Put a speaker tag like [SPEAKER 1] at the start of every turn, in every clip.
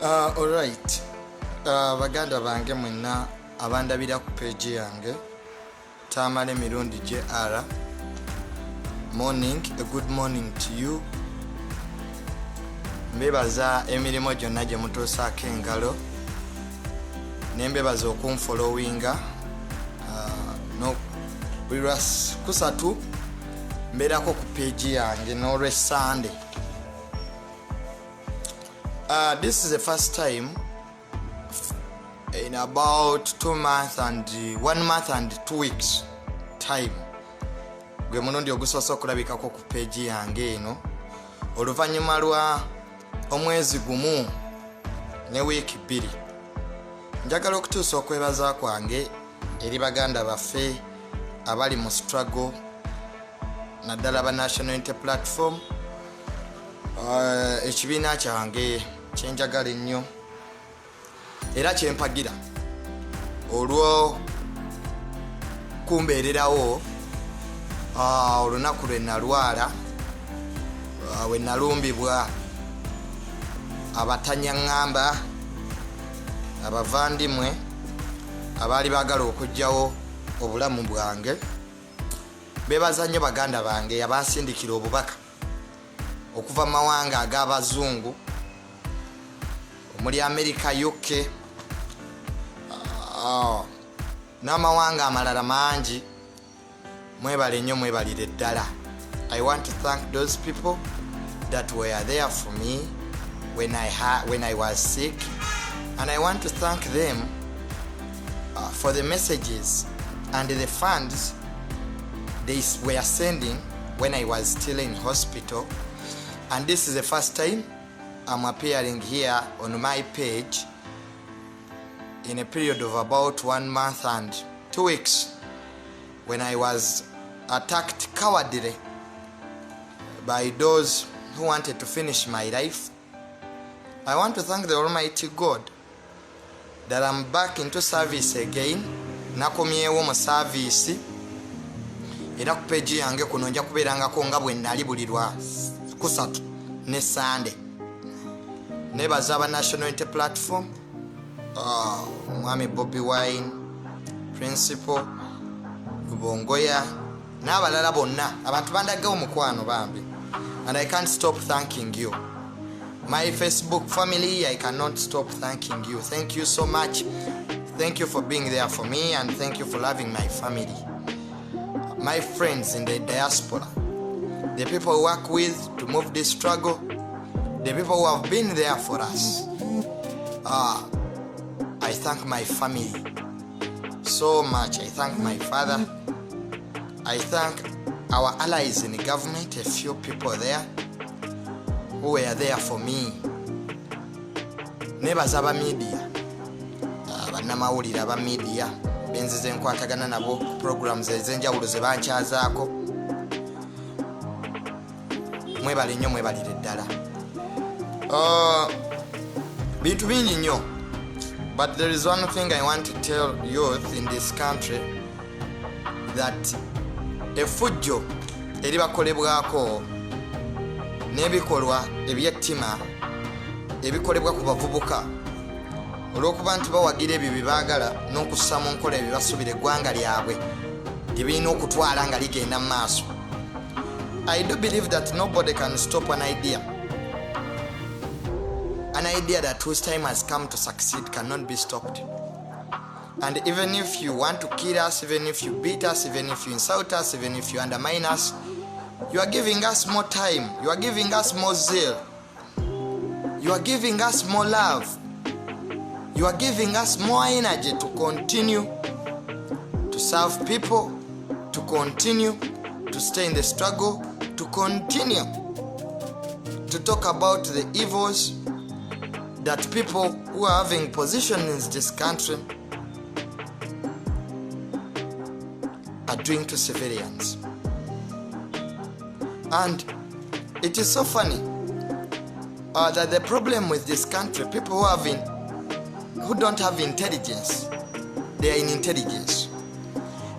[SPEAKER 1] Alright. Baganda bange mwenna abandabira ku page yange Tamale Mirundi JR. Morning, a good morning to you. Mbebaza emirimu gyonna gye mutuusaako engalo. Nembebaza okunfollowinga. No buli lwa kusatu mbeerako ku page yange n'olwe Sunday. This is the first time in about 2 months and 1 month and 2 weeks time gwe munondi ogusoose okulabikako ku page yange eno oluvannyuma lwa omwezi gumu ne wiiki 2. Njagala okutuusa okwebaza kwange eri baganda baffe abali mu struggle naddala ba National Unity Platform. Ekibiina kyange kyenjagala ennyo era kyempagira olwo kumbeererawo olunaku lwe nalwala we nalumbibwa abatanyaŋŋamba abavandimwe abaali baagala okugyawo obulamu bwange. Beebaza nnyo baganda bange abansindikira obubaka okuva mu mawanga ag'abazungu omuli America, UK n'amawanga amalala mangi. Mwebale nnyo, mwebalire ddala. I want to thank those people that were there for me when I was sick, and I want to thank them for the messages and the funds they were sending when I was still in hospital. And this is the first time I'm appearing here on my page in a period of about 1 month and 2 weeks when I was attacked cowardly by those who wanted to finish my life. I want to thank the Almighty God that I'm back into service again. Nakomyewo mu service era ku page yange kuno nja kubeerangako nga bwe nnali buli lwa kusatu ne Sunday. Nebaza aba National Unity Platform, Mwami Bobi Wine, Principal Bongoya n'abalala bonna abantu bandagawo mukwano bambi. And I can't stop thanking you. My Facebook family, I cannot stop thanking you. Thank you so much. Thank you for being there for me, and thank you for loving my family. My friends in the diaspora, the people who work with to move this struggle, the people who have been there for us. I thank my family so much. I thank my father. I thank our allies in the government, a few people there who were there for me. Nebaza aba media, bannamawulire aba media benzize nkwatagana nabo programs ez'enjawulo ze bankyazaako. Mwebale nnyo, mwebalire ddala. Bintu bingi nnyo, but there is one thing I want to tell youth in this country, that effujjo eribakolebwako n'ebikolwa ebyettima ebikolebwa ku bavubuka olw'okuba nti bawagira ebyo bye baagala n'okussa mu nkola ebyo basuubira eggwanga lyabwe gye birina okutwala nga ligenda mu maaso. I do believe that nobody can stop an idea. An idea that whose time has come to succeed cannot be stopped. And even if you want to kill us, even if you beat us, even if you insult us, even if you undermine us, you are giving us more time. You are giving us more zeal. You are giving us more love. You are giving us more energy to continue to serve people, to continue to stay in the struggle, to continue to talk about the evils that people who are having positions in this country are doing to civilians. And it is so funny that the problem with this country, people who don't have intelligence, they are in intelligence.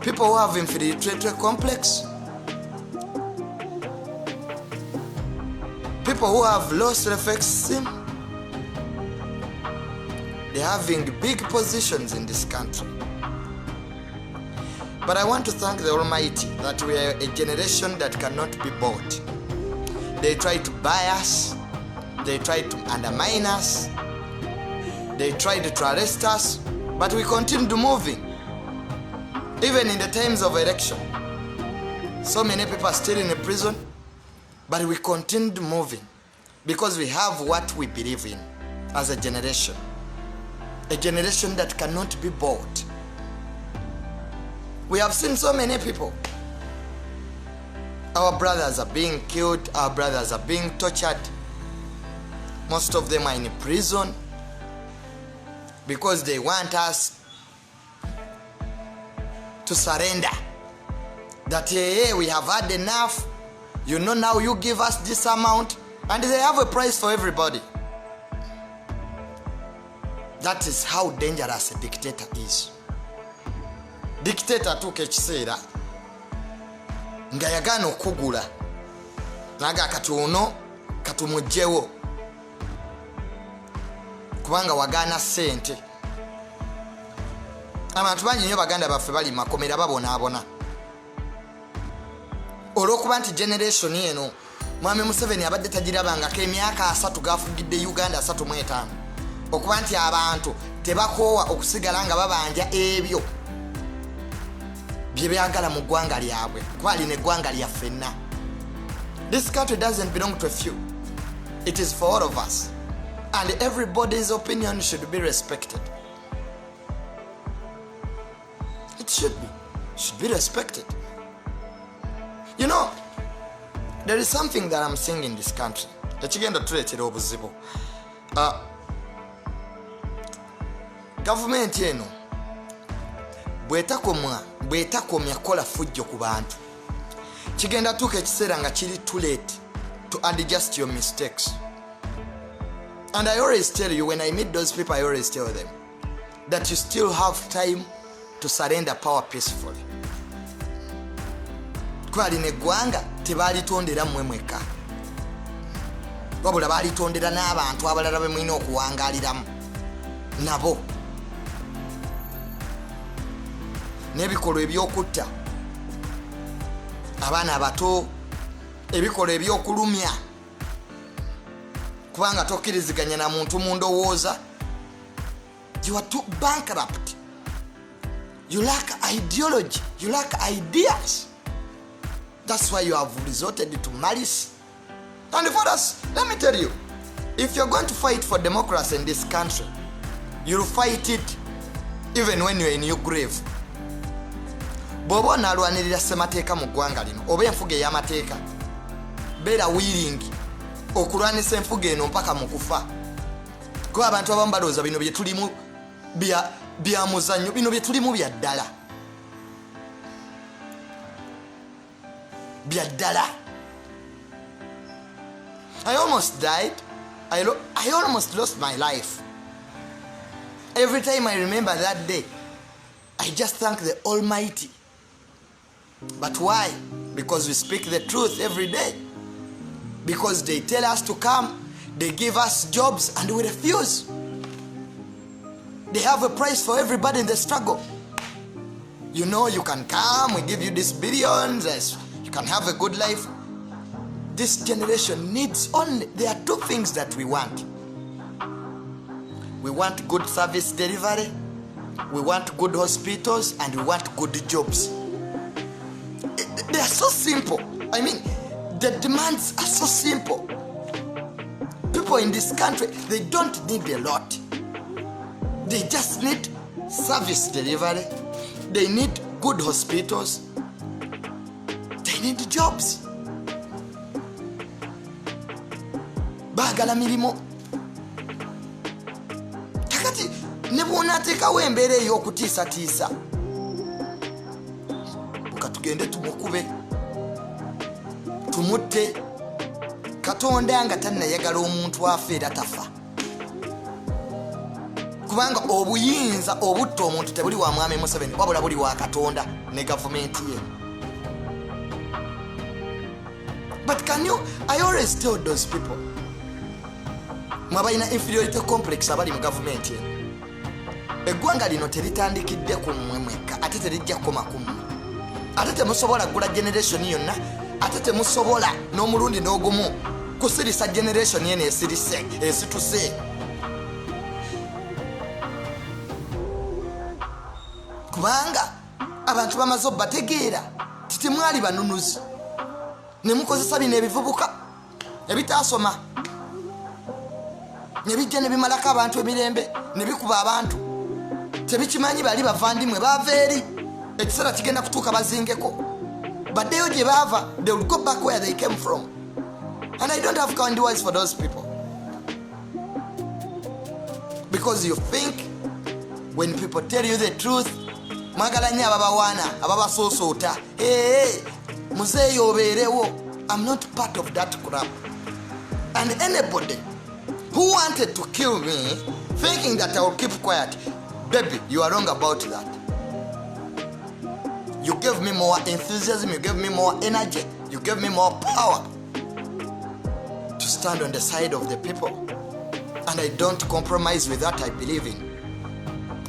[SPEAKER 1] People who have infiltratory complex, people who have low self-esteem, They're having big positions in this country. But I want to thank the Almighty that we are a generation that cannot be bought. They try to buy us. They try to undermine us. They tried to arrest us. But we continued moving. Even in the times of election. So many people are still in the prison. But we continued moving. Because we have what we believe in as a generation. A generation that cannot be bought. We have seen so many people. Our brothers are being killed. Our brothers are being tortured. Most of them are in prison because they want us to surrender. That, hey, we have had enough. You know, now you give us this amount. And they have a price for everybody. That is how dangerous a dictator is. Dictator tuke kiseera nga yagana okugula naga katuno katumujjewo kubanga wagana sente. Abantu bangi nnyo baganda baffe bali makomera babona olwokuba nti generation eno Mwami Museveni abadde tagirabangako emyaka 3 gafugidde Uganda 35 okuba nti abantu tebakoowa okusigala nga babanja ebyo bye byagala mu ggwanga lyabwe kuba alina eggwanga lyaffenna. This country doesn't belong to a few. It is for all of us. And everybody's opinion should be respected. It should be respected. You know, there is something that I'm seeing in this country. Ekigenda tuleetera obuzibu. Government eno bwetakomya kola fujjo ku bantu kigenda tuuka ekiseera nga kiri too late to adjust your mistakes. And I always tell you, when I meet those people, I always tell them that you still have time to surrender power peacefully. Kuba lino eggwanga tebalitondera mmwe mwekka, wabula balitondera n'abantu abalala be mulina okuwangaaliramu nabo. N'ebikolwa ebyokutta abaana abato, ebikolwa ebyokulumya kubanga tokkiriziganya na muntu mu ndowooza. You are too bankrupt. You lack ideology. You lack ideas. That's why you have resorted to malice. And for us, let me tell you, if you're going to fight for democracy in this country, you'll fight it even when you're in your grave. Bw'oba onaalwanirira ssemateeka mu ggwanga lino oba enfuga ey'amateeka, beera willing okulwanisa enfuga eno mpaka mu kufa. Kuba abantu abamu balowooza bino bye tulimu bya muzannyo, bino bye tulimu bya ddala. Bya ddala. I almost died. I almost lost my life. Every time I remember that day, I just thank the Almighty. But why? Because we speak the truth every day. Because they tell us to come, they give us jobs, and we refuse. They have a price for everybody in the struggle. You know, you can come, we give you these billions, you can have a good life. This generation needs only, there are two things that we want. We want good service delivery, we want good hospitals, and we want good jobs. They are so simple. I mean, the demands are so simple. People in this country, they don't need a lot. They just need service delivery. They need good hospitals. They need jobs. Baagala mirimo. Kakati ne bw'onaateekawo embeera ey'okutiisatiisa, tugende tumukube tumutte. Katonda nga tannayagala omuntu afeera tafa, kubanga obuyinza obutta omuntu tebuli wa Mwami Museveni wabula buli wa Katonda ne gavumenti ye. But I always tell those people, mwabalina inferiority complex abali mu gavumenti ye, eggwanga lino teritandikidde ku mmwe mwekka ate terijja kukoma ku mmwe ate temusobola gula generation yonna ate temusobola n'omulundi n'ogumu kusirisa generation yene esirise esituse kubanga abantu bamaze obbategeera titemwali banunuzi ne mukozesa bino ebivubuka ebitaasoma ne bijja ne bimalako abantu emirembe ne bikuba abantu tebikimanyi bali bavandimwe baava eri ekiseera kigenda kutuuka bazingeko baddeyo gye baava they will go back where they came from and I don't have kind words for those people because you think when people tell you the truth mwagala nnyo ababawaana ababasoosoota muzeeyo obeerewo. I'm not part of that crap and anybody who wanted to kill me thinking that I will keep quiet, baby, you are wrong about that. You gave me more enthusiasm, you gave me more energy, you gave me more power to stand on the side of the people, and I don't compromise with that I believe in.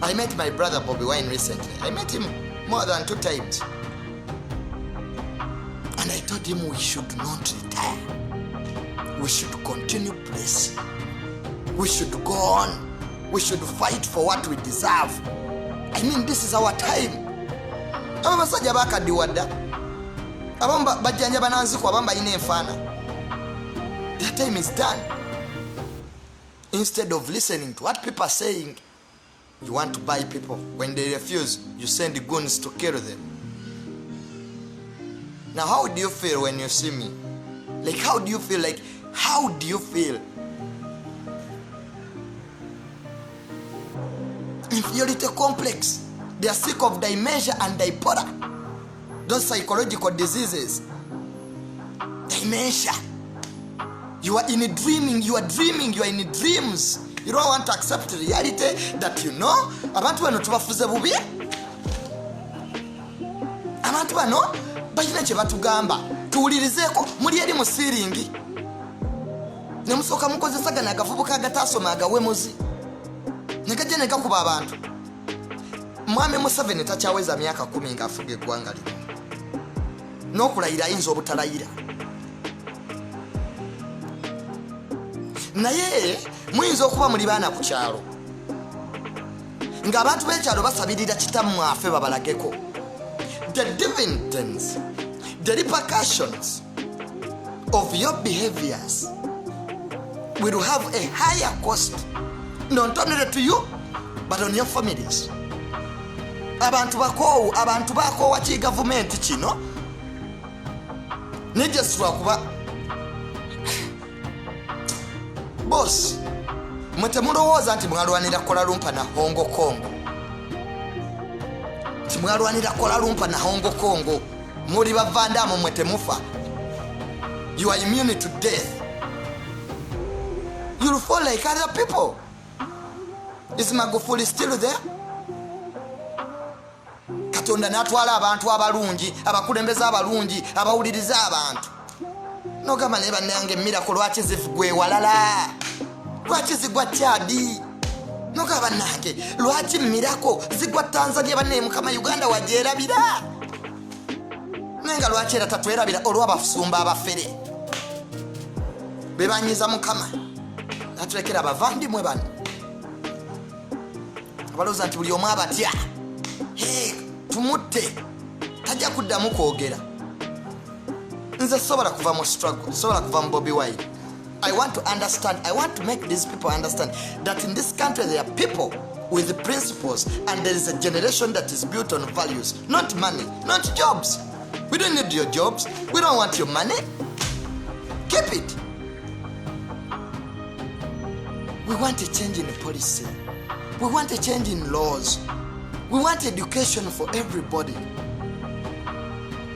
[SPEAKER 1] I met my brother Bobby Wine recently. I met him more than 2 times, and I told him we should not retire. We should continue blessing. We should go on. We should fight for what we deserve. I mean, this is our time. Abasajja bakadiwadda abamba bajjanja bananziko abamba ine enfana. Their time is done. Instead of listening to what people are saying, you want to buy people. When they refuse, you send the goons to kill them. Now, how do you feel when you see me? Like, how do you feel? Like, how do you feel? Inferiority complex. They are sick of dementia and bipolar. Those psychological diseases. Dementia. You are in a dreaming, you are dreaming, you are in dreams. You don't want to accept reality that you know. Abantu bano tubafuze bubi. Abantu bano balina kye batugamba. Tuwulirizeeko muli eri mu siringi. Ne musooka mukozesagana akavubuka agataasoma agawemuzi. Nekajja ne gakuba abantu. Mwami Museveni takyaweza myaka 10 ng'afuga eggwanga lino. N'okulayira ayinza obutalayira. Naye muyinza okuba muli baana ku kyalo ng'abantu b'ekyalo basabirira kitammwe afe babalageko. The dividends, the repercussions of your behaviors will have a higher cost, not only to you but on your families. Abantu bakoowa ki gavumenti kino nejesitwa kuba boss mutemulowooza nti mwalwanira Kuala Lumpur na Hong Kong. Timwalwanira Kuala Lumpur na Hong Kong. Muri bavandamo mwetemufa. You are immune to death. You'll fall like other people. Is Magufuli still there? Katonda natwala abantu abalungi, abakulembeza abalungi, abawuliriza abantu. Nogamba ne bannange miracle lwaki zivugwe walala. Lwaki zigwa Chadi? Nogamba bannange lwaki miracle zigwa Tanzania banne Mukama Uganda wajerabira. Nenga lwaki era tatwerabira olw'abafusumba abafere. Bebanyiza Mukama. Atulekera abavandimwe bano. Abaloza nti buli omu abatya. Tumutte. Tajja kuddamu kwogera. Nze sobola kuva mu struggle, sobola kuva mu Bobi Wine. I want to understand, I want to make these people understand that in this country there are people with principles and there is a generation that is built on values, not money, not jobs. We don't need your jobs. We don't want your money. Keep it. We want a change in policy. We want a change in laws. We want education for everybody.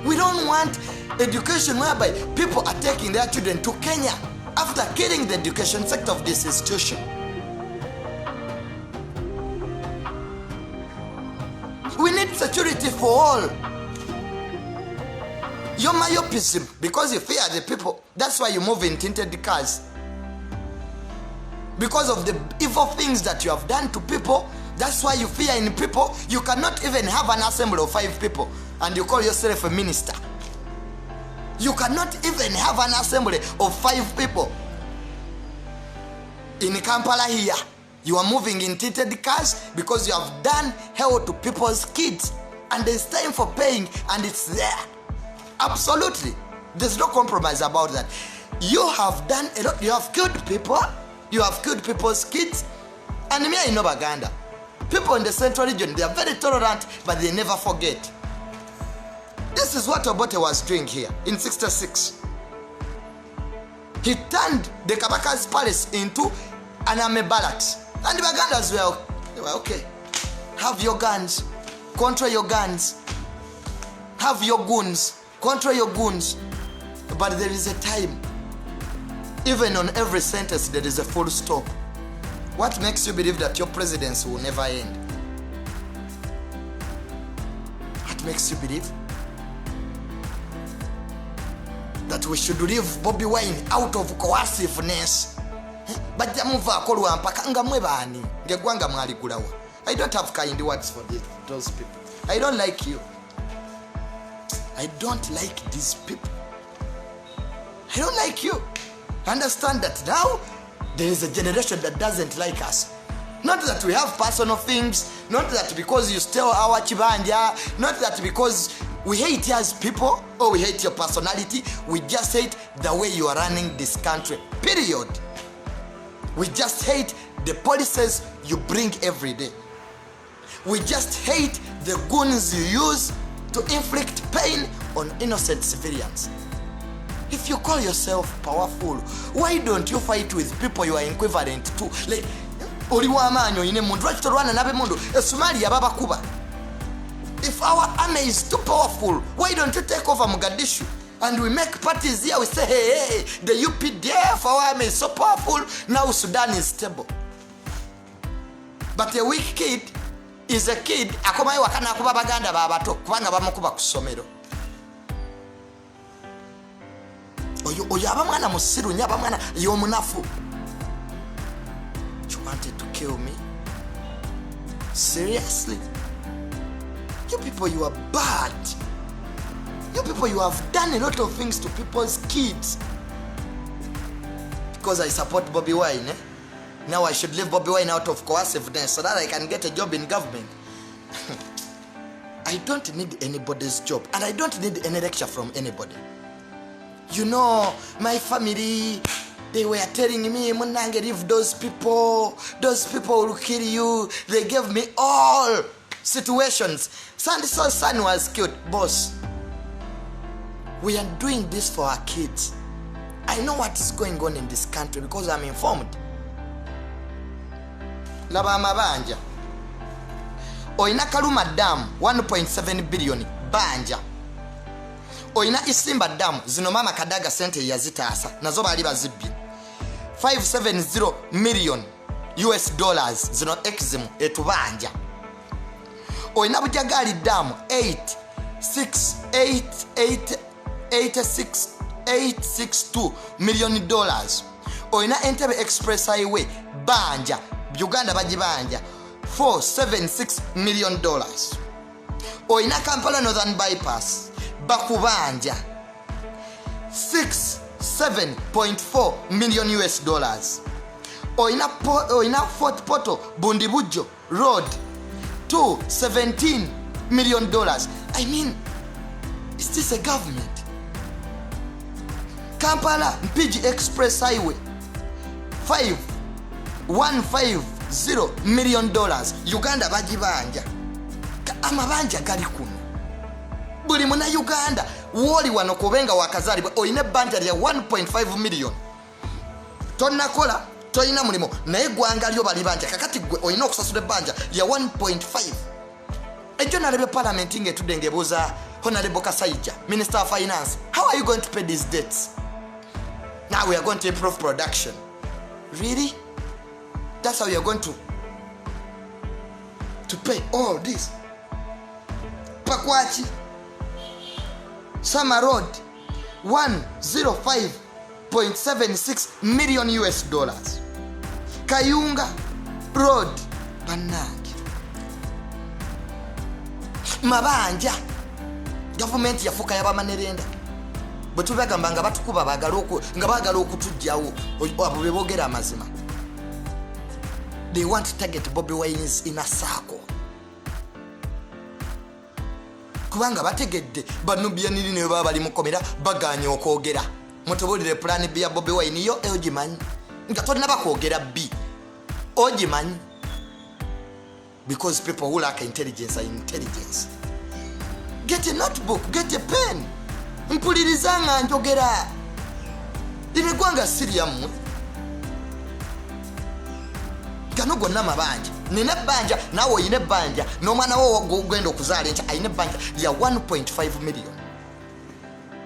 [SPEAKER 1] We don't want education whereby people are taking their children to Kenya after killing the education sector of this institution. We need security for all. Your myopism, because you fear the people, that's why you move in tinted cars. Because of the evil things that you have done to people, That's why you fear in people. You cannot even have an assembly of 5 people and you call yourself a minister. You cannot even have an assembly of 5 people. In Kampala here, you are moving in tinted cars because you have done hell to people's kids. And there's time for paying and it's there. Absolutely. There's no compromise about that. You have done a lot. You have killed people. You have killed people's kids. And me, I know Baganda. People in the central region, they are very tolerant, but they never forget. This is what Obote was doing here in 66. He turned the Kabaka's palace into an army barracks. And the Bagandas were okay. Have your guns. Control your guns. Have your goons. Control your goons. But there is a time. Even on every sentence, there is a full stop. What makes you believe that your presidency will never end? What makes you believe that we should leave Bobi Wine out of coerciveness? Bajja muva akolwa mpaka nga mwebani ngegwanga mwaligulawa. I don't have kind words for those people. I don't like you. I don't like these people. I don't like you. Understand that now there is a generation that doesn't like us. Not that we have personal things, not that because you steal our chibanja, not that because we hate you as people or we hate your personality. We just hate the way you are running this country. Period. We just hate the policies you bring every day. We just hate the goons you use to inflict pain on innocent civilians. If you call yourself powerful, why don't you fight with people you are equivalent to? Like, if our army is too powerful, why don't you take over Mogadishu? And we make parties here, we say, hey, the UPDF, our army is so powerful, now Sudan is stable. But a weak kid is a kid, akomayo wakana kuba baganda babato, kubanga bamukuba kusomero. Oyo abamwana musiru nya abamwana yomunafu. You wanted to kill me? Seriously? You people, you are bad. You people, you have done a lot of things to people's kids. Because I support Bobi Wine, Now I should leave Bobi Wine out of coerciveness so that I can get a job in government. I don't need anybody's job, and I don't need any lecture from anybody. You know, my family, they were telling me, Munange, leave those people will kill you. They gave me all situations. Sandiso's son was killed. Boss, we are doing this for our kids. I know what is going on in this country because I'm informed. Laba mabanja. Oina Kaluma Dam 1.7 billion banja. Oina Isimba Dam zino mama Kadaga sente yazitaasa nazo bali bazibbi 570 million US dollars zino eximu etubanja. Oina Bujagali Dam 862 million dollars. Oina Entebbe Express Highway banja Uganda bajibanja $476 million. Oina Kampala Northern Bypass bakubanja 67.4 million US dollars. Oina Fort Portal Bundibujo Road $217 million. I mean, is this a government? Kampala Mpigi Express Highway $150 million. Uganda bajibanja. Amabanja gali kuno. Buli muna Uganda woli wano kubenga wakazalibwa oyine banja lya 1.5 million. Tonnakola toyina mulimo naye gwanga lyo bali banja kakati gwe oyina okusasula banja lya 1.5. Ejo nalebe parliament ngetudde ngebuuza Honorable Kasaija, Minister of Finance, how are you going to pay these debts? Now we are going to improve production. Really? That's how you are going to pay all this? Pakwachi Sama Road 105.76 million US dollars. Kayunga Road banange mabanja government yafuka yabamanerenda bwe tubagamba nga batukuba nga bagala okutujjawo abo bebogera amazima. They want to target Bobby Wine's inner circle kubanga bategedde banubya niri ne baba bali mukomera baganya okwogera mutubulire plan B ya Bobby Wine yo ogimanyi nga tonna bakwogera B ogimanyi because people who lack intelligence are intelligence. Get a notebook, get a pen. Mpulirizanga njogera. Iregwanga siriamu. Kano gonna mabanja. Nina banja nawo yine banja. No mwana wo gugenda okuzaala nti ayine banja ya 1.5 million.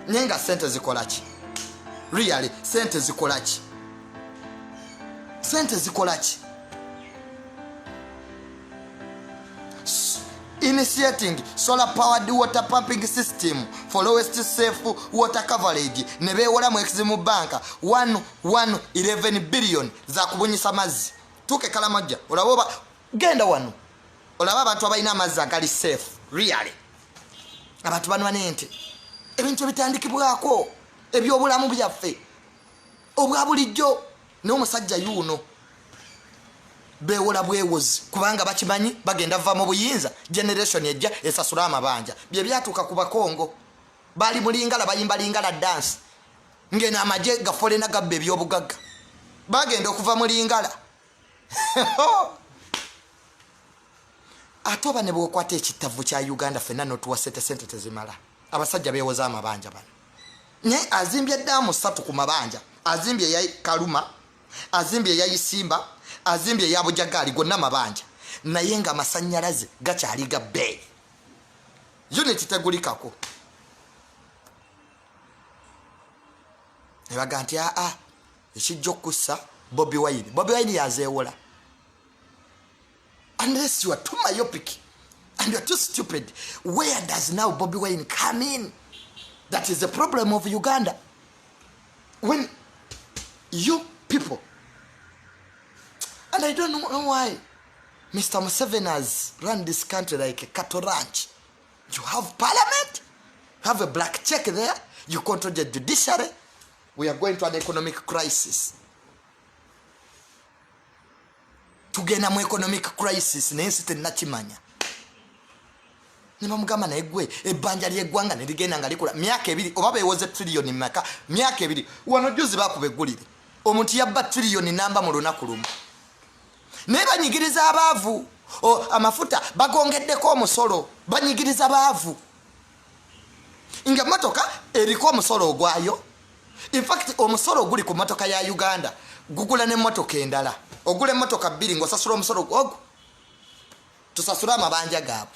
[SPEAKER 1] Nyenga sente zikolachi. Really sente zikolachi. Sente zikolachi. Initiating solar powered water pumping system for lowest safe water coverage ne bewola mu Exim Bank 11 billion za kubunyisa mazzi tuke Kalamajja olaba genda wano olaba abantu abalina amazzi agali safe really abantu bano banente ebintu bitandikibwako ebyobulamu byaffe obwa bulijjo n'omusajja yuno bewola bwewozi kubanga bakimanyi bagenda va mu buyinza generation ejja esasula amabanja bye byatuka ku Bakongo bali mulingala bayimba lingala dance ngena amaje gafole na gabbe byobugagga bagenda okuva mu lingala atoba ne bwokwata ekitavu kya Uganda fenna no tuwa sente tezimala abasajja bewoza amabanja bano ne azimbye damu 3 ku mabanja azimbye ya Kaluma azimbye ya Isimba azimbye ya Bujagali gonna mabanja naye nga amasanyalaze gakyali gabbe unit tegulikako ebaga nti ekijjo kussa Bobby Wine yazeewola unless you are too myopic and you are too stupid. Where does now Bobby Wine come in? That is the problem of Uganda. When you people, and I don't know why Mr. Museveni has run this country like a cattle ranch. You have parliament, you have a black check there, you control the judiciary. We are going to an economic crisis. Tugenda mu economic crisis nensi tenakimanya. Nimamugamba naye gwe ebbanja ly'eggwanga ne ligenda nga likula myaka 2 oba bewoze trillion maka myaka 2 wano juzi bakubegulire omuntu yabba trillion namba mu lunaku lumu ne banyigiriza abaavu amafuta bagongeddeko omusolo banyigiriza baavu nga motoka eriko omusolo ogwayo. In fact omusolo guli ku motoka ya Uganda gugula ne motoka endala ogule motoka 2 ngosasula omusolo ogwo tusasula amabanja gaabo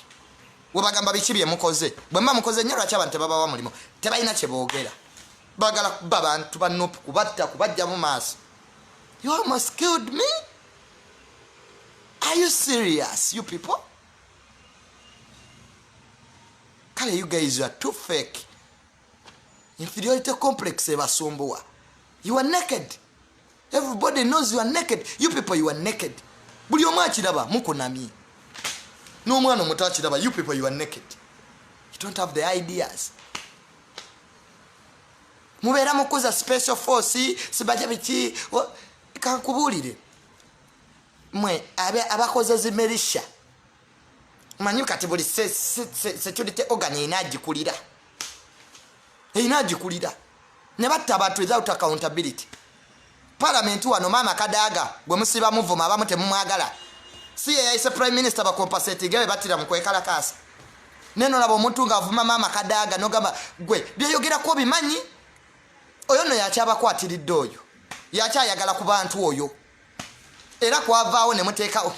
[SPEAKER 1] webagamba bikibye mukoze bwemba mukoze nnyo lwaki abantu tebabawa mulimo tebalina kye boogera bagala kuba bantu bannopu kubatta kubajja mu maaso. You almost killed me. Are you serious, you people? Kale, you guys are too fake. Inferiority complex ebasumbuwa. You are naked. Everybody knows you are naked. You people, you are naked. Buli omu akiraba mukunamye. N'omwana omuto akiraba, you people, you are naked. You don't have the ideas. Mubeera mukoza special force sibaja biki kankubulire mwe abakoze zimerisha manyi kati buli security organ inagikulira ne batta abantu without accountability. Parliament wano mama Kadaga gwe musiba muvuma abamu temumwagala si yaise prime minister bakompensate gawe batira mu kwekala kasa neno labo omuntu nga avuma mama Kadaga nogamba gwe byeyogera ko bimanyi oyo no yakyabakwatiridde oyo yakyayagala ku bantu oyo era kwavaawo ne muteekawo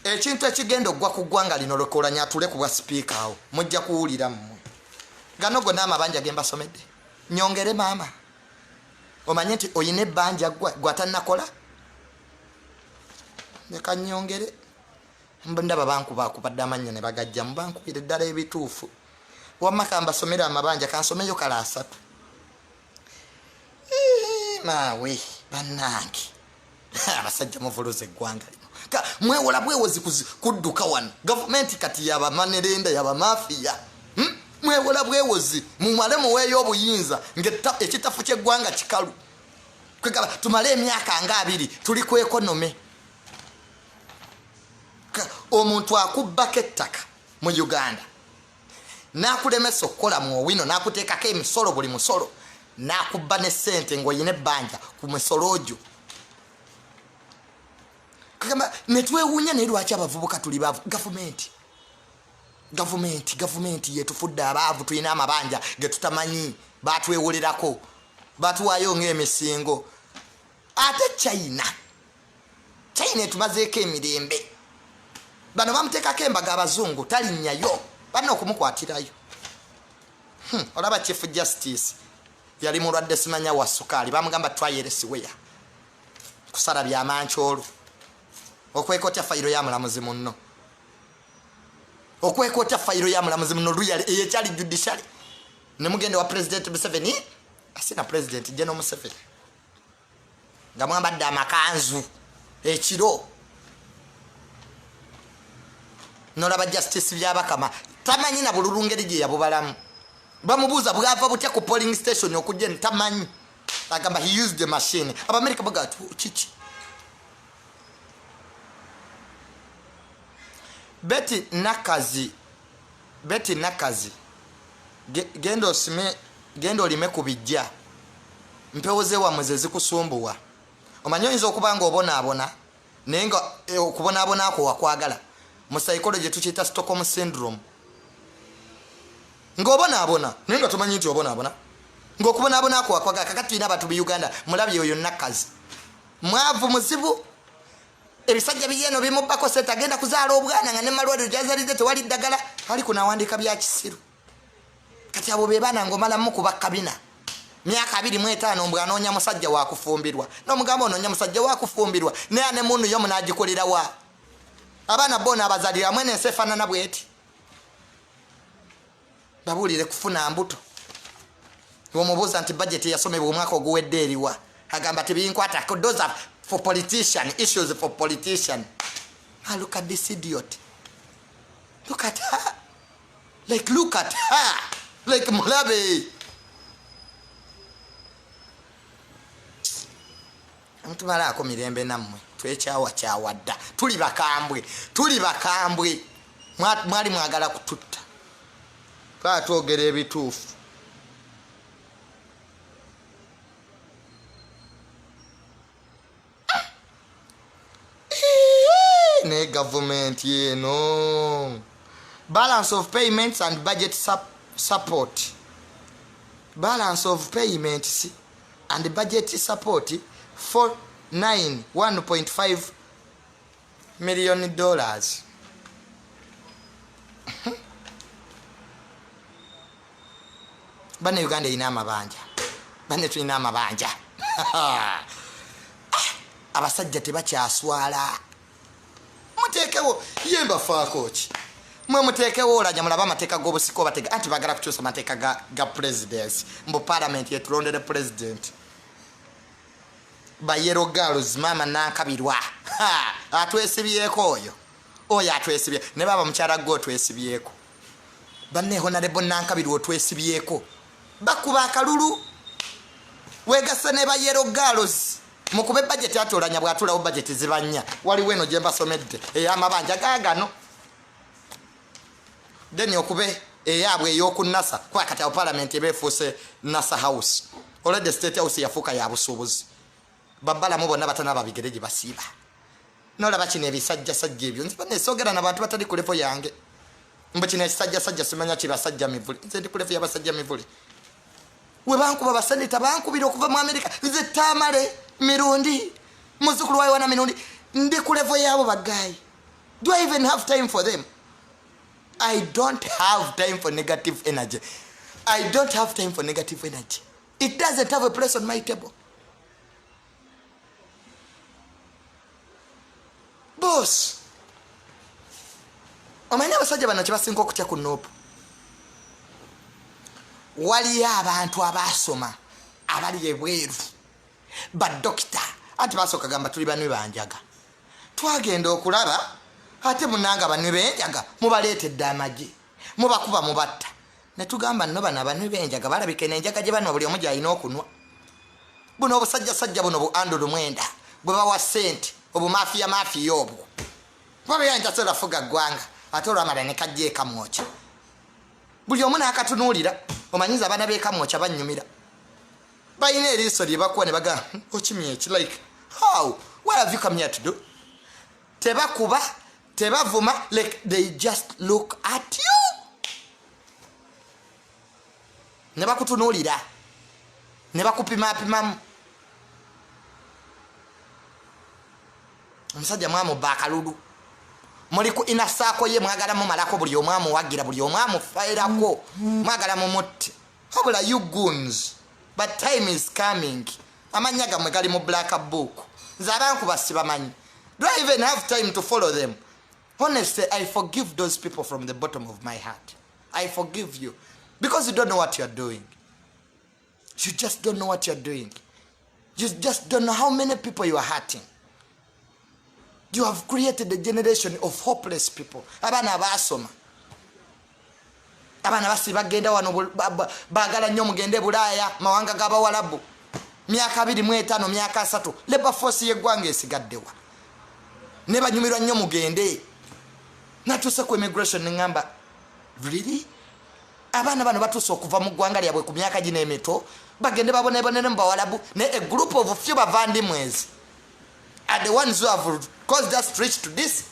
[SPEAKER 1] ekintu ekigenda ogwa ku ggwanga lino lokolanya atule ku bwa speaker awo mujja kuwulira mmwe gano gonna amabanja ge mbasomedde nyongere maama omanye nti oyina ebbanja gwatannakola leka nyongere ndaba bankubaakubadde amannya ne bagajja mu bankubire ddala ebituufu wamma kambasomera amabanja kansomeyo kala 3 maawe bannange abasajja muvuluza eggwanga lino mwewola bwewozi kudduka wano gavumenti kati yaba manerenda yaba mafia mwewola bwewozi mumale muweeyo obuyinza ekitafu ky'eggwanga kikalu kwegaba tumale emyaka nga 2 tuli ku ekonome omuntu akubbako ettaka mu Uganda nakulemesa okukola mu owino nakuteekako emisolo buli musolo nakubba ne ssente ng'oyina ebbanja ku misolo ogyo kagamba netwewuunya naye lwaki abavubuka tuli baavu gavumenti yetufudde abaavu tulina amabanja ge tutamanyi batwewolerako batuwaayo ng'emisingo ate China etumazeeko emirembe bano bamuteekako embaga abazungu talinnyayo balina okumukwatirayo olaba chief justice yali mulwadde simanya wa sukaali bamugamba twayeresiweya kusala byamankyolo okwekotya fayiro ya mulamuzi munno luyali eyekyali judiciary ne mugende wa president Museveni asina president General Museveni nga mwambadde amakanzu ekiro nolaba justice byabakama tamanyi na bululu ngeri gye yabubalamu bamubuuza bwava butya ku polling station okujja ntamanyi agamba he used the machine Abamerika bagatu chichi Betty Nakazi gendo olime kubijja mpewoze wa mweze zikusumbuwa omanyi oyinza okubanga obonaabona naye nga okubonaabona ako wakwagala mu psychology tukiyita Stockholm syndrome ng'obonaabona naye nga tumanyi nti obonaabona ng'okubonaabona ako wakwagala kakati tulina abantu mu Uganda mulabye oyo Nakazi mwavu muzibu ebisajja biyeno bimubbako sente agenda kuzaala obwana nga ne malwaliro gyazalize tewali ddagala ali kunawandiika bya kisiru kati abo be baana ng'omalamu kuba kabina myaka 25 mbwe anoonya musajja wakufumbirwa n'omugamba onoonya musajja wakufumbirwa naye ane munu yo munaagikolera wa abaana boona abazalira mwene ensi efaanana bweti babuulire kufuna mbuto omubuuza nti bajeti yasomebwa omwaka oguwedde eriwa agamba tebinkwatako those are for politician issues for politician. Look at this idiot. Look at her. Look at her. Like Mulabe. Mtumala ako mirembe namwe. Twechawa chawadda. Tuli bakambwe. Mwali mwagala kututta. Twatwogera ebituufu. Ne government no balance of payments and budget support. Balance of payments and budget support for $1.5 million. Bane Uganda ina amabanja. Bane tulina amabanja. Abasajja tebakyaswala. Mutekewo yemba faako ki mwe mutekewo olajja mulaba amateeka g'obusiko batega anti bagala kukyusa amateeka ga presidency mbu parliament yetulondere president ba yellow girls mama nankabirwa atwesibyeko oyo atwesibye ne baba mukyala gwe otwesibyeko banne honorable nankabirwa otwesibyeko bakuba akalulu wegasa ne ba yellow girls mukube budget atolanya bwatulawo budget zibanya waliwo eno gye mbasomedde ey'amabanja gaagano then okube eyabwe ey'okunasa kwakati awo parliament ebeefuuse nasa house already state house yafuuka ya busuubuzi babbalamu bonna batanaba bigere gye basiiba nolaba kino ebisajjasajja ebyo nziba nesoogera nabantu batali ku levo yange mbu kino ekisajjasajja simanya kibasajja mivule nze ndi ku levo y'abasajja mivule we bankuba baseneta bankubira okuva mu Amerika nze taamale mirundi muzukulu wawe wana mirundi ndi ku level yabo bagayi. Do I even have time for them? I don't have time for negative energy. I don't have time for negative energy. It doesn't have a place on my table. Boss, omanya abasajja bano kyebasinga okutya ku Nuupu. Waliyo abantu abasoma abali ebweru badokita anti basooka gamba tuli banwe banjaga twagenda okulaba ate munanga banwe benjaga mubaleetedde amagye mubakuba mubatta ne tugamba nno bano abanwe benjaga balabika n'enjaga gye bano buli omu gy'alina okunwa buno obusajjasajja buno bu andulu mwenda bwe bawa ssente obumafiya obwo babeyanja serafuga ggwanga ate olwamala ne kajja ekamwoca buli omu n'akatunuulira omanyiza abaana b'ekamwoca bannyumira balina eriiso lye bakuwa ne baga okimyeki like how what have you come here to do tebakuba tebavuma like they just look at you ne bakutunuulira ne bakupimapimamu omusajja mwamubba akalulu muli ku inasaako ye mwagala mumalako buli omu amuwagira buli omu amufayirako mwagala mumutte wabula you goons but time is coming amanya gammwe gali mu black book nze abankuba sibamanyi do I even have time to follow them honestly I forgive those people from the bottom of my heart I forgive you because you don't know what you're doing you just don't know what you're doing you just don't know how many people you are hurting. You have created a generation of hopeless people. Abana abasoma. Abana basi bagenda wano bagala nnyo mugende Bulaaya mawanga g'Abawalabu. Myaka 25 myaka 3 labor force yeggwanga esigaddewa. Ne banyumirwa nnyo mugende. Natuse ku immigration ngamba really? Abana bano batuuse okuva mu ggwanga lyabwe ku myaka gino emito bagende babonebonere mu Bawalabu ne a group of few bavandimwezi are the ones who have caused us to reach to this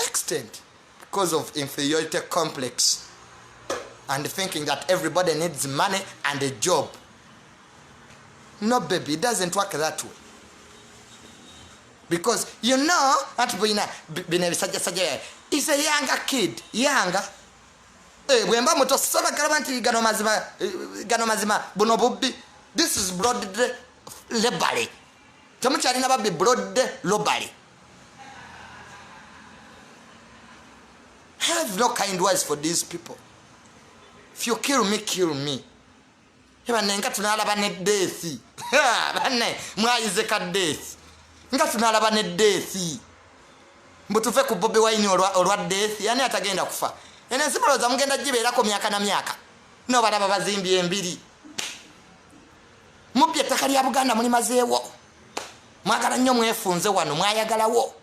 [SPEAKER 1] extent because of inferiority complex and thinking that everybody needs money and a job. No, baby, it doesn't work that way. Because you know, he's a younger kid. Younger. Wemba muto saba karabanti gano mazima buno bubbi. This is broad lebali. Tamuchari na babbi broad lobali. Have no kind words for these people. If you kill me, kill me. Nga tunalaba ne death. Banne mwayizeka death. Nga tunalaba ne death. Mbutufe ku Bobi Wine olwa death. Yani atagenda kufa. Ene siboloza mugenda jibeerako myaka na myaka. No balaba bazimbi embiri. Mubye ettaka lya Buganda muli mazeewo. Mwagala nnyo mwefunze wano mwayagalawo.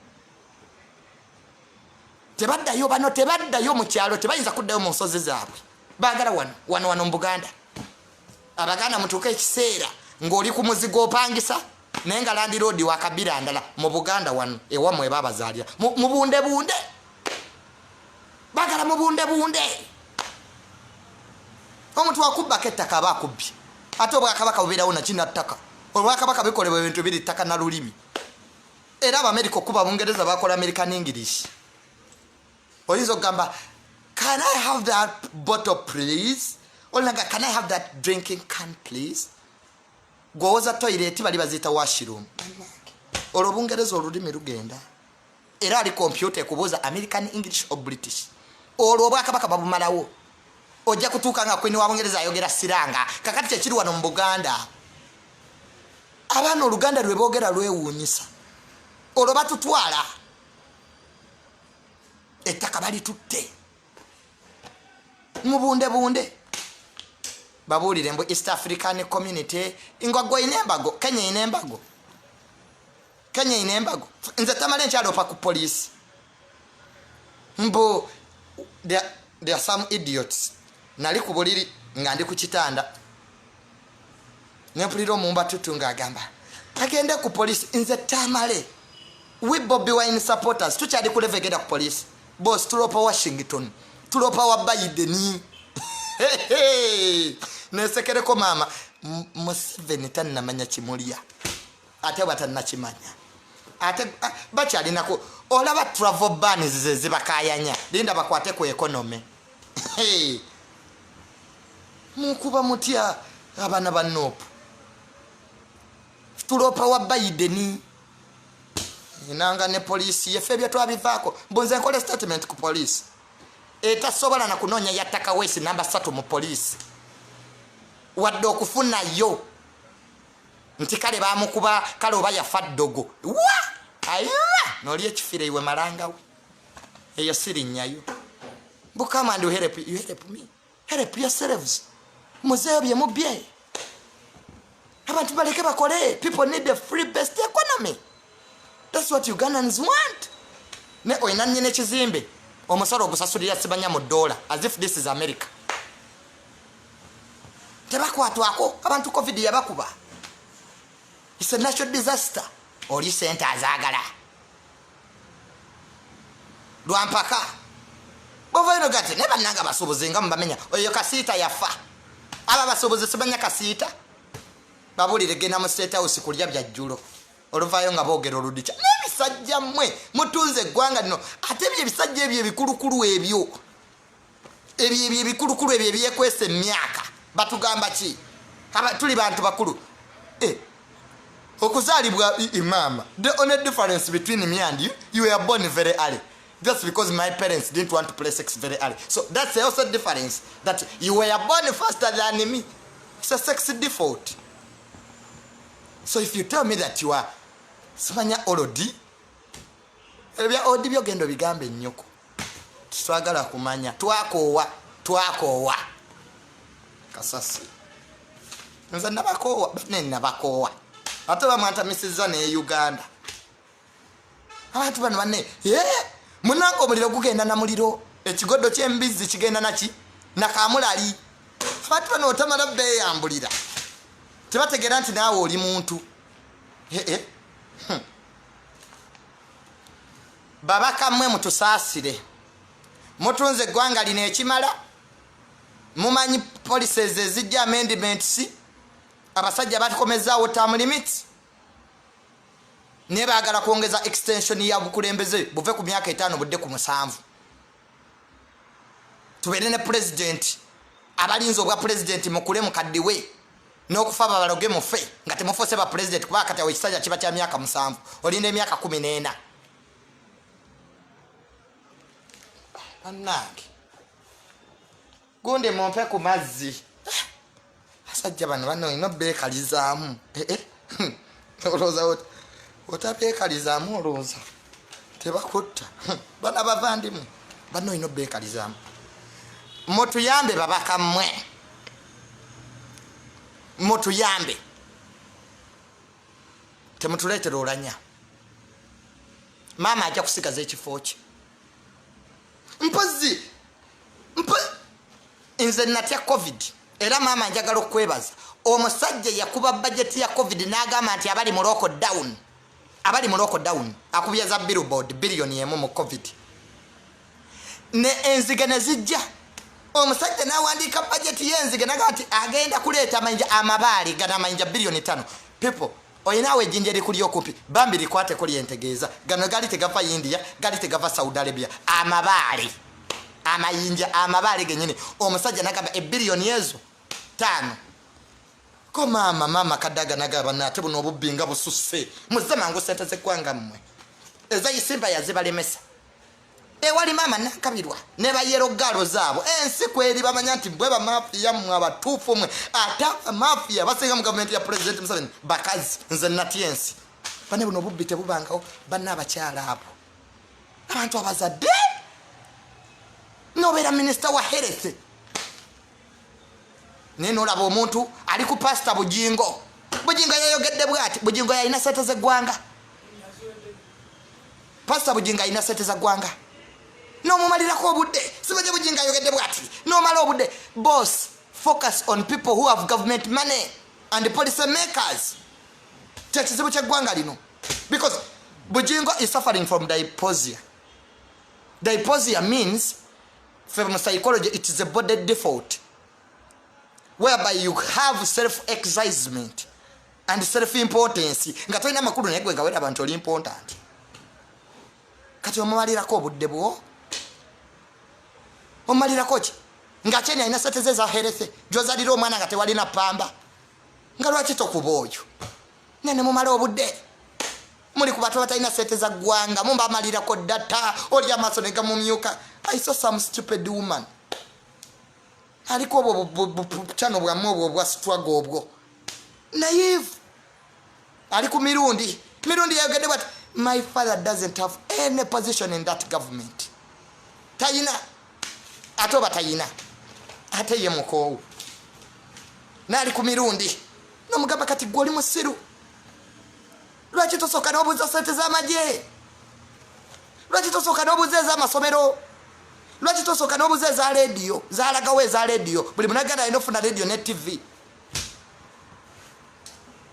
[SPEAKER 1] Tebaddayo bano tebaddayo mu kyalo tebayinza kuddayo mu nsozi zaabwe. Baagala wano mu Buganda. Abaganda mutuuka ekiseera ng'oli ku muzigo opangisa naye nga Land Road wa Kabira ndala mu Buganda wano ewammwe babazaalira mu bunde bagala mu bunde omuntu wakubbako ettaka aba akubbi ate obwakabaka bubeerawo nakina ttaka obwakabaka bikolebwa ebintu biri ttaka na lulimi era Abamerika okuba Bungereza bakola American English oyinza okugamba can I have that bottle please? Olanga, can I have that drinking can please? Goza toilet bali bazita washroom. Olobungereza olulimi lugenda. Era ali computer kubuza American English or British. Olobwakabaka babumalawo. Ojja kutuuka nga kwini wa Bungereza ayogera siranga. Kakati kyekiri wano mu Buganda. Abaana Oluganda lwe boogera lwewuunyisa. Olwo batutwala. Ettaka bali tutte. Mu bunde. Babulire mbu East African Community ingwagwa inembago Kenya inembago nze tamale nkyalopa ku police mbu there are some idiots nali ku buliri nga ndi ku kitanda nempulira omumba tutunga agamba agende ku police nze tamale we Bobi Wine supporters tukyali kulevegenda ku police boss tulopa Washington tulopa wa Biden nesekereko mama Museveni tannamanya kimulya ate batannakimanya ate bakyalinako olaba travel bans zibakayanya linda bakwate ku economy mukuba mutya abana ba nope tulopa wa Biden inanga ne police yefe bya twabivaako bonze nkole statement ku police etasobola na kunonya yattaka wesi namba 3 mu police wadde okufuna yo nti kale bamukuba kale oba yafa ddogo wa noli ekifire iwe malanga we eyo sirinyayo come and you help me help yourselves muzeyo bye mubye abantu baleke bakole people need a free based economy that's what Ugandans want ne oyina nyine kizimbe omusoro ogusasulira sibanya mu dollar as if this is America tebakwatwako abantu covid yabakuba it's a natural disaster oli center azagala lwampaka bovaino gati ne bannanga basubuzi nga mbamenya oyo Kasiita yafa aba basubuzi sibanya Kasiita babulire genda mu state house kulya byajjulo oluvayo nga boogera oludicha n'ebisajja mmwe mutunze eggwanga lino ate ebisajja ebyo ebikulukulu ebyo ebikulukulu ebyo ebyekwesa emyaka batugamba ki tuli bantu bakulu okuzaalibwa imama the only difference between me and you were born very early just because my parents didn't want to play sex very early so that's also difference that you were born faster than me it's a sex default so if you tell me that you are simanya olodi ebya odi byogendo bigambe nnyoko twagala kumanya twakoowa kasasi nza nabakoowa nabakoowa ate bamwanta misiza ne Uganda abantu bano banne munango omuliro gugenda na muliro ekigoddo ky'embizi kigenda naki nakamulali abantu bano otamala beyambulira tebategeera nti naawe oli muntu babaka mmwe mutusaasire mutunze eggwanga lino ekimala mumanyi policies ezijja amendments abasajja batukomezaawo term limit ne baagala kwongeza extension ya bukulembeze buve ku myaka 5 budde ku 7 tubeere ne president abalinzi obwa president mukule mukaddiwe n'okufa babaloge mufe nga temufose ba president kuba kati ekisajja kiba kya myaka 7 olinda emyaka 14 annange gunde mumpe ku mazzi asajja bano bano ino beekalizaamu olowooza otabeekalizaamu olowooza tebakutta bana bavandimu bano ino beekalizaamu mutuyambe babaka mmwe mutuyambe temutuleetera olanya maama ajja kusigaza ekifo kye mpozi nze natya covid era maama njagala okwebaza omusajja yakuba budget ya covid n'agamba nti abali mu lockdown akubya za billboard billion yemu mu covid ne enzige ne zijja omusajja n'awandiika budget y'enzige naga nti agenda kuleeta amabaali gana amayinja billion 5 people oyinaawe ejjinja erikuli okumpi bambi likwate ko lyentegeeza gano gali tegava India gali tegava Saudi Arabia amabaali amayinja amabaali gennyini omusajja nagamba ebillion ezo 5 ko maama kadaga nagaba nate buno obubinga bususse muze mangu sente zeggwanga mmwe ezayisimba yazibalemesa ewali maama nakabirwa ne bayero galo zaabo ensi kweri bamanya nti bwe bamafiya mmwe abatuufu mmwe ata amafiya basenga mu government ya president Museveni bakazi nze natiensi bane buno obubbi tebubangawo banna abakyala abo abantu abazadde nobeera minisita wa health nene olaba omuntu ali ku pasita Bujingo yayogedde bwati Bujingo yalina sente z'eggwanga pasita Bujingo alina sente z'eggwanga nomumalirako obudde sibajja Bujingo ayogedde bwati nomala obudde boss focus on people who have government money and policy makers kyekizibu ky'eggwanga lino because Bujingo is suffering from diposia means from psychology it is a body default whereby you have self-excitement and self-importance nga tolina makulu naye gwe nga wera abantu oli important kati omumalirako obudde bwo omumalirako ki nga kyeni alina sente ze za health gyozalira omwana nga tewalina pamba nga lwaki tokuba oyo nene mumala obudde muli ku bantu batalina sente za ggwanga mumba amalirako data oli amaaso ne gamumyuka I saw some stupid woman aliko obwo chano bwamu obwo bwa struggle obwo naive ali ku mirundi yayogedde bwati My father doesn't have any position in that government. Tayina. Atoba tayina. Ate ye mukowo. Nali ku mirundi. Nomugamba kati gwoli musiru. Lwaki tosoka n'obuuza ssente z'amagye? Lwaki tosoka n'obuuza ez'amasomero? Lwaki tosoka n'obuuza eza rediyo? Zaalagawo eza rediyo. Buli munaganda alina ofuna rediyo ne TV.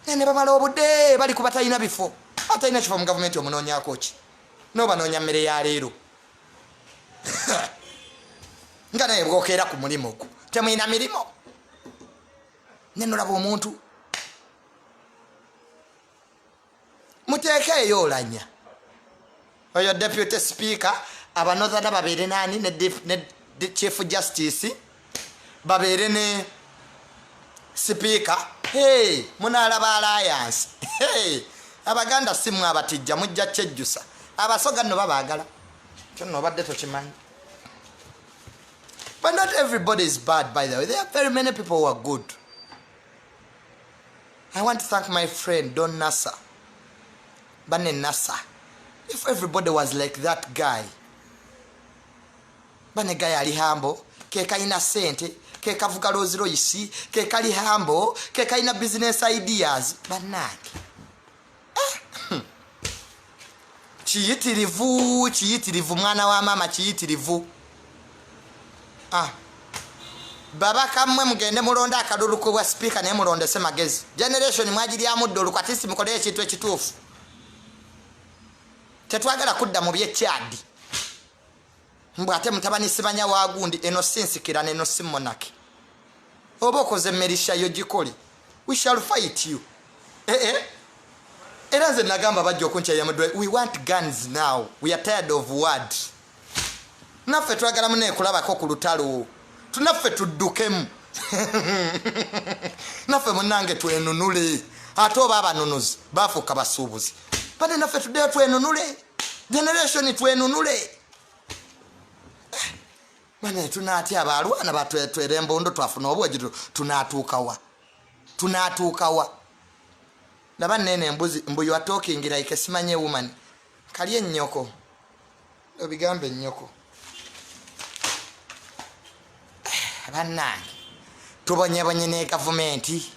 [SPEAKER 1] Ne bamala obudde bali kuba talina bifo. Atalina kifo mu gavumenti omunoonyaako ki? N'obanoonya mmere ya leero. Nga naye bw'okeera ku mulimu gwo. Temulina mirimo. Ne nolaba omuntu. Muteeke eyo olanya. Oyo deputy speaker abanozada babeere nani ne chief justice babeere ne speaker. Hey, munalaba alliance. Hey, abaganda simu abatijja mujja kyejjusa. Abasoga no babaagala. Kyono badde tokimanyi. But not everybody is bad, by the way. There are very many people who are good. I want to thank my friend Don Nasa. Bane Nasa. If everybody was like that guy, bane guy ali humble, ke kalina sente, ke kavuga Rolls Royce, ke kali humble, ke kalina business ideas, banange. Chiyitirivu mwana wa mama chiyitirivu. Baba kamwe mugende mulonda akadulu kwa speaker ne mulonde se magezi. Generation mwajiri ya muddolu kwatisi mukole ekintu ekituufu. Tetwagala kudda mu byekyadi. Mbwa ate mutabani sibanya wagundi eno sinsikira neno simonaki. Oba okoze merisha yo gikoli. We shall fight you. Era nze nagamba bajja okuncha ya mudwe. We want guns now. We are tired of words. Naffe twagala mune kulabako ku lutalo. Tunaffe tuddukemu. Naffe munange twenunule. Ate oba abanunuzi bafuuka basuubuzi. Bane naffe tuddeyo twenunule. Generation twenunule. Bane tunatya abalwana batwetwera embondo twafuna obwejito tunatuukawa. Tunatuukawa. Laba nene embuzi mbu you are talking like a simanye woman. Kali ennyoko. Obigambe ennyoko. Bannange tubonyebonye ne gavumenti.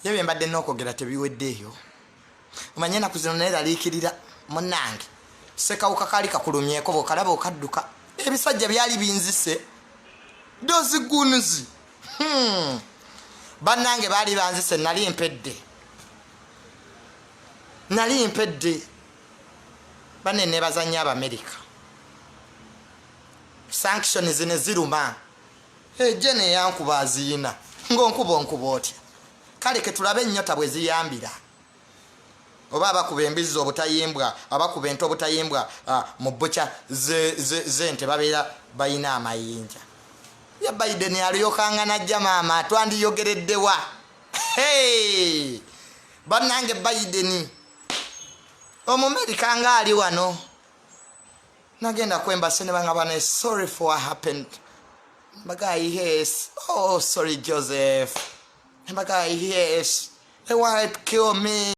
[SPEAKER 1] Yebye mbadde n'okwogera tebiweddeeyo. Omanye ennaku zino neeraliikirira munnange. Sekawuka kaali kakulumyeko bw'okalaba okadduka. Ebisajja byali binzise. Those goons. Bannange baali banzise nali mpedde. Banne ne bazannya Abamerika. Sanctions ne ziruma. Jene yankuba aziina. Ngonkuba otya. Kale ke tulabe ennyota bwe ziyambira. Oba abakuba embizi obutayimbwa, abakuba ente obutayimbwa mu bbuca zente babeera bayina amayinja. Ya Biden aliyokanga najja maama twandiyogereddewa. Hey! Bannange Biden. Omumerika nga ali wano. Nagenda kwemba sene bangabane sorry for what happened. Bagay yes. Oh sorry Joseph. Bagay yes. They want to kill me.